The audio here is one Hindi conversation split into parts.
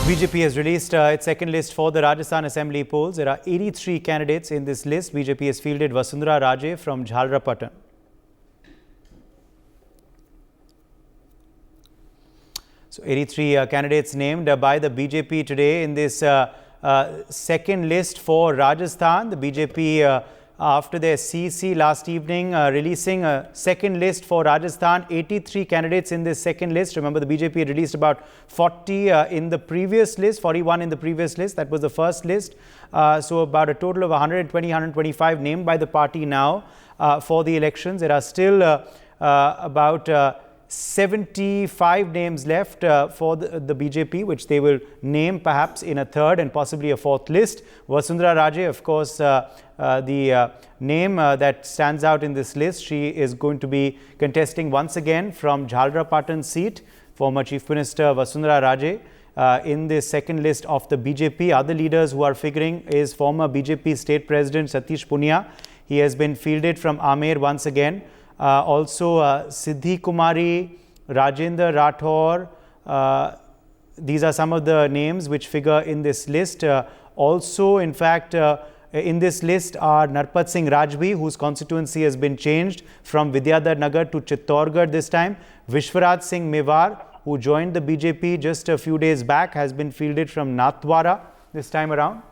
BJP has released its second list for the Rajasthan Assembly polls. There are 83 candidates in this list. BJP has fielded Vasundhara Raje from Jhalrapatan. So 83 candidates named by the BJP today in this second list for Rajasthan. The BJP after their CC last evening releasing a second list for Rajasthan. 83 candidates in this second list. Remember, the BJP had released about 40 in the previous list, 41 in the previous list. That was the first list. So about a total of 120, 125 named by the party now for the elections. There are still about 75 names left for the BJP, which they will name perhaps in a third and possibly a fourth list. Vasundhara Raje, of course, the name that stands out in this list. She is going to be contesting once again from Jhalrapatan seat. Former Chief Minister Vasundhara Raje in the second list of the BJP. Other leaders who are figuring is former BJP State President Satish Punia. He has been fielded from Amer once again. Also Siddhi Kumari, Rajendra Rathore, these are some of the names which figure in this list. Also, in fact, in this list are Narpat Singh Rajbhi, whose constituency has been changed from Vidyadhar Nagar to Chittorgarh this time. Vishwaraj Singh Mewar, who joined the BJP just a few days back, has been fielded from Nathdwara this time around.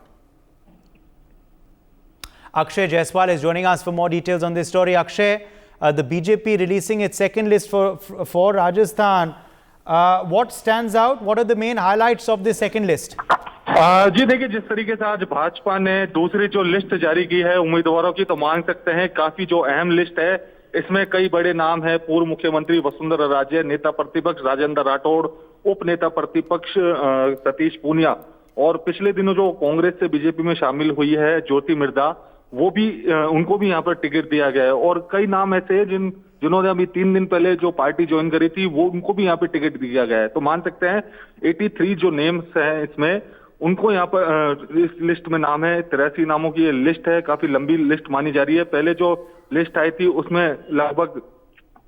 Akshay Jaiswal is joining us for more details on this story. Akshay, the BJP releasing its second list for Rajasthan. What stands out? What are the main highlights of this second list? जी देखिए, जिस तरीके से आज भाजपा ने दूसरी जो लिस्ट जारी की है उम्मीदवारों की, तो मान सकते हैं काफी जो अहम लिस्ट है। इसमें कई बड़े नाम है। पूर्व मुख्यमंत्री वसुंधरा राजे, नेता प्रतिपक्ष राजेंद्र राठौड़, उप नेता प्रतिपक्ष सतीश पूनिया और पिछले दिनों जो कांग्रेस से बीजेपी में शामिल हुई है ज्योति मिर्धा, वो भी उनको भी यहाँ पर टिकट दिया गया है। और कई नाम ऐसे हैं जिन्होंने अभी 3 दिन पहले जो पार्टी ज्वाइन करी थी, वो उनको भी यहाँ पे टिकट दिया गया है। तो मान सकते हैं 83 जो नेम्स हैं इसमें, उनको यहाँ पर इस लिस्ट में नाम है। 83 नामों की ये लिस्ट है। काफी लंबी लिस्ट मानी जा रही है। पहले जो लिस्ट आई थी उसमें लगभग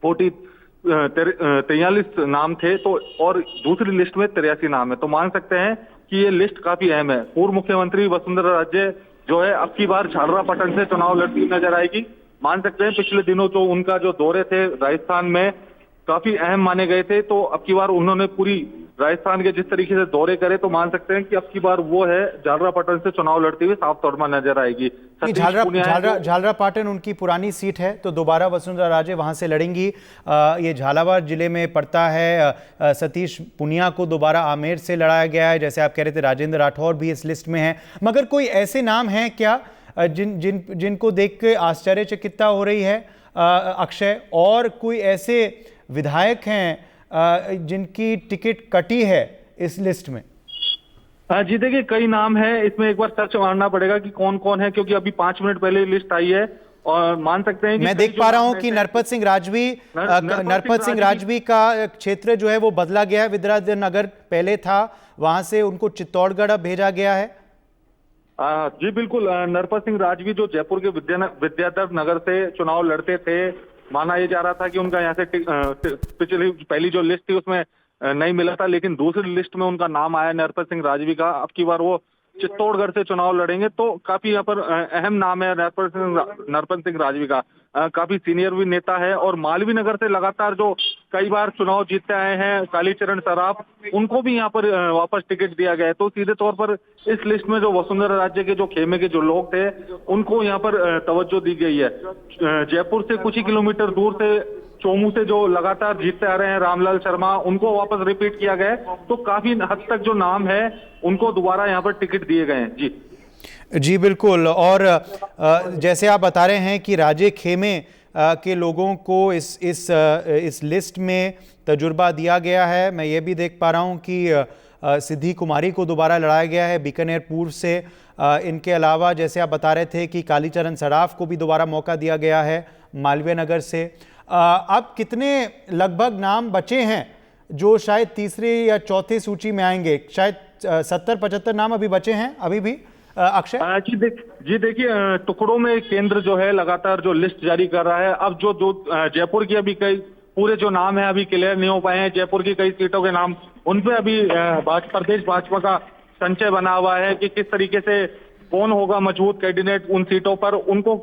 43 नाम थे, तो और दूसरी लिस्ट में 83 नाम है। तो मान सकते हैं कि ये लिस्ट काफी अहम है। पूर्व मुख्यमंत्री वसुंधरा राजे जो है अब की बार झालरापाटन से चुनाव लड़ती नजर आएगी। मान सकते हैं पिछले दिनों जो उनका जो दौरे थे राजस्थान में काफी अहम माने गए थे, तो अब की बार उन्होंने पूरी राजस्थान के जिस तरीके से दौरे करे, तो मान सकते हैं कि अब की बार वो है झालरापाटन से चुनाव लड़ती हुई साफ तौर पर नजर आएगी। झालरापाटन उनकी पुरानी सीट है, तो दोबारा वसुंधरा राजे वहां से लड़ेंगी। ये झालावाड़ जिले में पड़ता है। सतीश पुनिया को दोबारा आमेर से लड़ाया गया है। जैसे आप कह रहे थे, राजेंद्र राठौर भी इस लिस्ट में है। मगर कोई ऐसे नाम हैं क्या जिनको देख के आश्चर्यचकितता हो रही है अक्षय? और कोई ऐसे विधायक हैं जिनकी टिकट कटी है इस लिस्ट में? जी देखिए, कई नाम है इसमें। एक बार सर्च मारना पड़ेगा कि कौन कौन है, क्योंकि अभी 5 मिनट पहले लिस्ट आई है। और मान सकते हैं कि मैं देख पा रहा हूं कि नरपत सिंह राजवी का क्षेत्र जो है वो बदला गया है। विद्याधर नगर पहले था, वहां से उनको चित्तौड़गढ़ भेजा गया है। जी बिल्कुल। नरपत सिंह राजवी जो जयपुर के विद्याधर नगर से चुनाव लड़ते थे, माना यह जा रहा था कि उनका यहाँ से पिछली पहली जो लिस्ट थी उसमें नहीं मिला था, लेकिन दूसरी लिस्ट में उनका नाम आया नरपत सिंह राजवी का। अब की बार वो चित्तौड़गढ़ से चुनाव लड़ेंगे, तो काफी यहाँ पर अहम नाम है नरपत सिंह राजवी का। काफी सीनियर भी नेता है और मालवीय नगर से लगातार जो कई बार चुनाव जीतते आए हैं कालीचरण सराफ, उनको भी यहाँ पर वापस टिकट दिया गया है। तो सीधे तौर पर इस लिस्ट में जो वसुंधरा राजे के जो खेमे के जो लोग थे, उनको यहाँ पर तवज्जो दी गई है। जयपुर से कुछ ही किलोमीटर दूर से चोमू से जो लगातार जीतते आ रहे हैं रामलाल शर्मा, उनको वापस रिपीट किया गया है। तो काफी हद तक जो नाम है उनको दोबारा यहाँ पर टिकट दिए गए हैं। जी बिल्कुल। और जैसे आप बता रहे हैं कि राजे खेमे के लोगों को इस लिस्ट में तजुर्बा दिया गया है। मैं ये भी देख पा रहा हूँ कि सिद्धि कुमारी को दोबारा लड़ाया गया है बीकानेर पूर्व से। इनके अलावा जैसे आप बता रहे थे कि कालीचरण सराफ को भी दोबारा मौका दिया गया है मालवीय नगर से। अब कितने लगभग नाम बचे हैं जो शायद तीसरी या चौथी सूची में आएंगे? शायद 70-75 नाम अभी बचे हैं अभी भी अक्षय? जी देखिए, टुकड़ों में केंद्र जो है लगातार जो लिस्ट जारी कर रहा है। अब जो जयपुर की अभी कई पूरे जो नाम है अभी क्लियर नहीं हो पाए हैं। जयपुर की कई सीटों के नाम उन पे अभी प्रदेश भाजपा का संशय बना हुआ है कि किस तरीके से कौन होगा मजबूत कैंडिडेट उन सीटों पर, उनको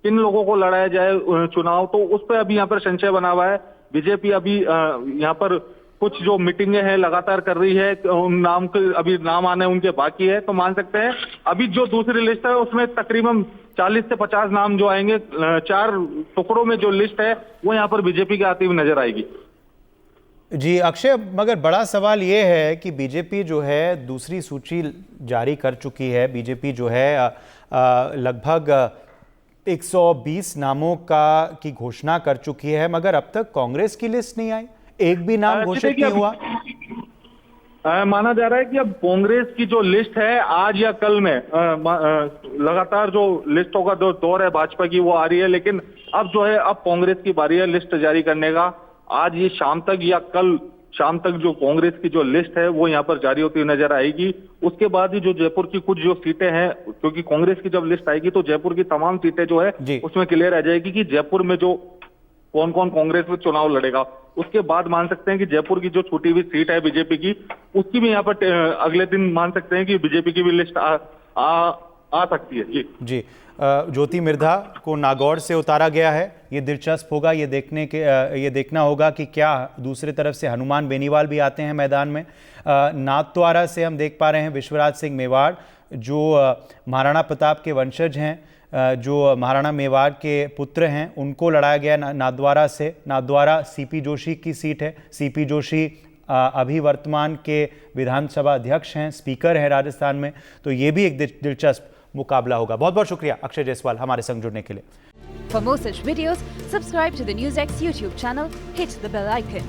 किन लोगों को लड़ाया जाए चुनाव, तो उस पर अभी यहाँ पर संशय बना हुआ है। बीजेपी अभी यहाँ पर कुछ जो मीटिंगें हैं लगातार कर रही है, उन नाम के अभी नाम आने उनके बाकी है, तो मान सकते हैं अभी जो दूसरी लिस्ट है उसमें तकरीबन 40 से 50 नाम जो आएंगे, 4 टुकड़ों में जो लिस्ट है वो यहाँ पर बीजेपी की आती हुई नजर आएगी। जी अक्षय, मगर बड़ा सवाल ये है कि बीजेपी जो है दूसरी सूची जारी कर चुकी है। बीजेपी जो है लगभग 120 नामों की घोषणा कर चुकी है, मगर अब तक कांग्रेस की लिस्ट नहीं आई, एक भी नाम घोषित नहीं हुआ। माना जा रहा है कि अब कांग्रेस की जो लिस्ट है आज या कल में लगातार जो लिस्टों का जो दौर है भाजपा की वो आ रही है, लेकिन अब जो है अब कांग्रेस की बारी है लिस्ट जारी करने का। आज ये शाम तक या कल शाम तक जो कांग्रेस की जो लिस्ट है वो यहाँ पर जारी होती हुई नजर आएगी। उसके बाद ही जो जयपुर की कुछ जो सीटें हैं, क्योंकि कांग्रेस की जब लिस्ट आएगी तो जयपुर की तमाम सीटें जो है उसमें क्लियर आ जाएगी कि जयपुर में जो कौन कौन कांग्रेस में चुनाव लड़ेगा। उसके बाद मान सकते हैं कि जयपुर की जो छूटी हुई सीट है बीजेपी की, उसकी भी यहाँ पर अगले दिन मान सकते हैं कि बीजेपी की भी लिस्ट आ सकती है। जी ज्योति मिर्धा को नागौर से उतारा गया है, ये दिलचस्प होगा ये देखना होगा कि क्या दूसरी तरफ से हनुमान बेनीवाल भी आते हैं मैदान में। नाथद्वारा से हम देख पा रहे हैं विश्वराज सिंह मेवाड़ जो महाराणा प्रताप के वंशज हैं, जो महाराणा मेवाड़ के पुत्र हैं, उनको लड़ाया गया नाथद्वारा से। नाथद्वारा सीपी जोशी की सीट है। सीपी जोशी अभी वर्तमान के विधानसभा अध्यक्ष हैं, स्पीकर हैं राजस्थान में, तो ये भी एक दिलचस्प मुकाबला होगा। बहुत बहुत शुक्रिया अक्षय जायसवाल हमारे संग जुड़ने के लिए। For more such videos, subscribe to the NewsX YouTube channel, hit the bell icon.